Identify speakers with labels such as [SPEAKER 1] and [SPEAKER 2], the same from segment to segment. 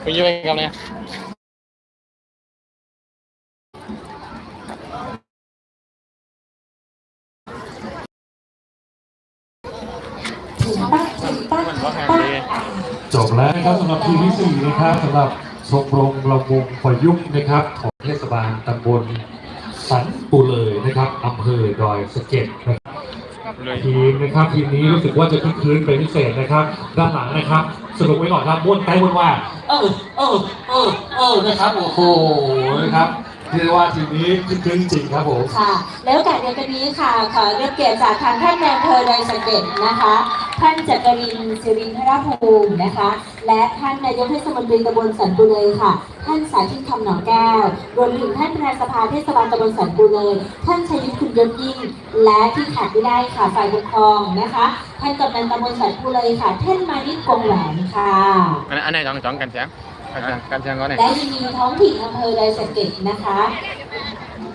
[SPEAKER 1] ไปยุ่งกันเลย
[SPEAKER 2] จบแล้วนะครับสำหรับทีมที่ 4นะครับสำหรับชมรมระวงประยุกต์นะครับของเทศบาลตำบลสันปูเลยนะครับอำเภอดอยสะเก็ดนะครับทีมนะครับทีมนี้รู้สึกว่าจะคึกคืนเป็นพิเศษนะครับด้านหลังนะครับสรุปไว้หน่อยครับม้วนใกล้ม้วนว่านะครับโอ้โหนะครับเรียกว่าทีมนี้คึกคืนจริงครับผม
[SPEAKER 3] ค่ะแล้วโอกาสเดียวกันนี้ค่ะขอเรียกเกียรติจากทางท่านนายอำเภอดอยสะเก็ดนะคะท่านจักรินทร์สิรินทรภูมินะคะและท่านนายกเทศมนตรีตำบลสันปูเลยค่ะท่านสาธิตคำหนองแก้วรวมถึงท่านประธานสภาเทศบาลตำบลสันปูเลยท่านชัยยุทธคุณยศยิ่งและที่ขาดไม่ได้ค่ะฝ่ายปกครองนะคะท่านกำนันตำบลสันปูเลยค่ะท่านมานิดกงแหวนค่ะ
[SPEAKER 1] อันไหนจ้องกันแจ้งการแจ้งก็ไหน
[SPEAKER 3] และยังมีท้องถิ่นอำเภอดอยสะเก็ดนะคะ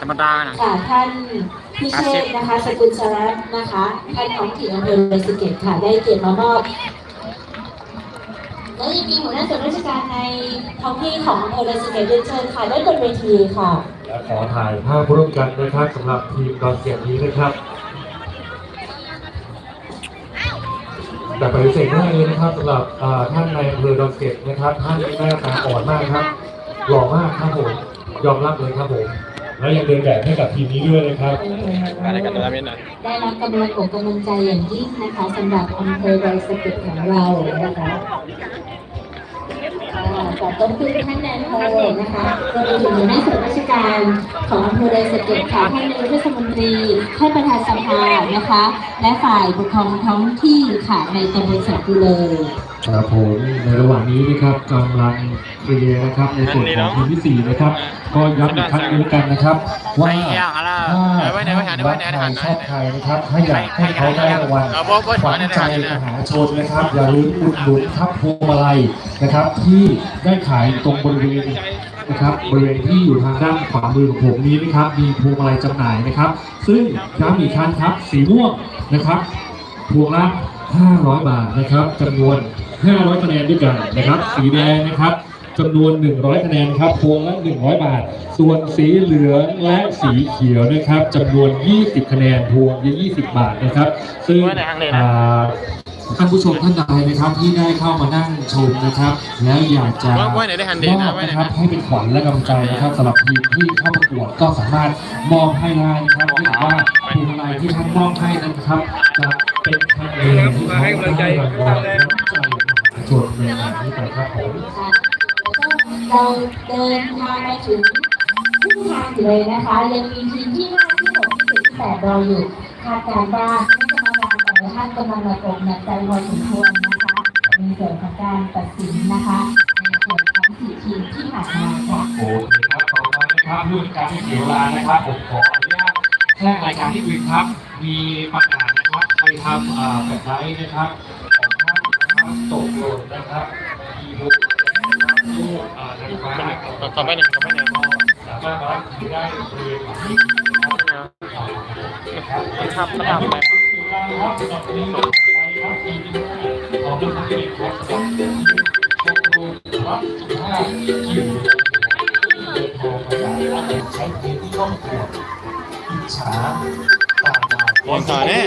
[SPEAKER 1] ธรรมดานะ
[SPEAKER 3] ค่ะท่านพิเชษนะคะสกุลชรัตน์นะคะท่านท้องถิ่นอำเภอดอยสะเก็ดค่ะได้เกียรติมามอบแล้วยังมีหัวหน้าส่วนราชการในท้องที่ของอำเภอดอยสะเก็ดเรียนเชิญค่ะได้บนเวทีค่ะ
[SPEAKER 2] และขอถ่ายภาพร่วมกันนะครับสำหรับทีมดอยสะเก็ดนี้นะครับแต่ปฏิเสธไม่ได้เลยนะครับสำหรับท่านในอำเภอดอยสะเก็ดนะครับท่านหน้าตาอ่อนมากครับหล่อมากครับผมยอมรับเลยครับผมและยังเดินแบบให้กับทีมนี้ด้วยนะครับ
[SPEAKER 1] อะไรกันตัวนี้นะ
[SPEAKER 3] ได้รับกำลังอกกำลังใจอย่างยิ่งนะคะสำหรับอำเภอดอยสะเก็ดของเรานะคะขอบคุณท่านนายอำเภอนะคะรวมถึงหัวหน้าส่วนราชการของอำเภอดอยสะเก็ดค่ะท่านนายกเทศมนตรีท่านประธานสภานะคะและฝ่ายปกครองท้องที่ค่ะในตำบลสันปูเลย
[SPEAKER 2] ครับผมในระหว่างนี้นะครับกำลังเคลียร์นะครับในส่วนของทีมที่4นะครับก็ย้ำอีกครั้งนึงกันนะครับว่าถ้ารักใครชอบใครนะครับถ้าอยากให้เขาได้รางวัลขวัญใจมหาชนนะครับอย่าลืมอุดหนุนครับพวงมาลัยนะครับที่ได้ขายตรงบริเวณนะครับบริเวณที่อยู่ทางด้านขวามือของผมนี้นะครับมีพวงมาลัยจำหน่ายนะครับซึ่งย้ำอีกครั้งครับสีม่วงนะครับพวงละ500 บาทนะครับจำนวน500 คะแนนด้วยกันนะครับสีแดงนะครับจำนวน100 คะแนนครับพวงละ100 บาทส่วนสีเหลืองและสีเขียวนะครับจำนวน20 คะแนนพวงละ20 บาทนะครับซึ่งท่านผู้ชมท่านใดนะครับที่ได้เข้ามานั่งชมนะครับแล้วอยากจะมอบนะครับให้เป็นขวัญและกำลังใจนะครับสำหรับทีมที่เข้าประกวดก็สามารถมอบให้ได้นะครับเนื่องจากว่าพวงมาลัยที่ท่านมอบให้นะครับจะเป็นคะแนนที่เขาได้รางวัลน้ำใจมหาชนในงานนี้ไปครับผม
[SPEAKER 3] เราเดินทางมาถึงครึ่งทางอยู่เลยนะคะยังมีทีมที่5ที่6ที่7ที่8รออยู่คาดการณ์ว่าคณะกรรมการแต่ละท่านกำลังระดมหนักใจพอสมควรนะคะในส่วนของการตัดสินนะคะในส่วนของ4ทีมที่ผ่านมาค่ะ
[SPEAKER 2] โอเคครับต่อไปนะครับเรื่องการไม่เสียเวลานะครับผมขออนุญาตแจ้งรายการที่อื่นครับมีประกาศนะครับใครทำแบบไลน์นะครับของท่านนะครับตกหล่นนะครับมีบุคลูก
[SPEAKER 1] ต่อไปหนึ่ง
[SPEAKER 2] สามารถรับถือได้บริเวณนี้
[SPEAKER 1] นะครับทำแบบ
[SPEAKER 2] ครับสำหรับนี้ต่อไปครับทีมของทุกท่านครับสำหรับชมรมรับ15คิวเดินทางมาจากใช้เพลงที่ต้องตรวจอิจฉาตาดาว
[SPEAKER 1] บอลต่อเนี่ย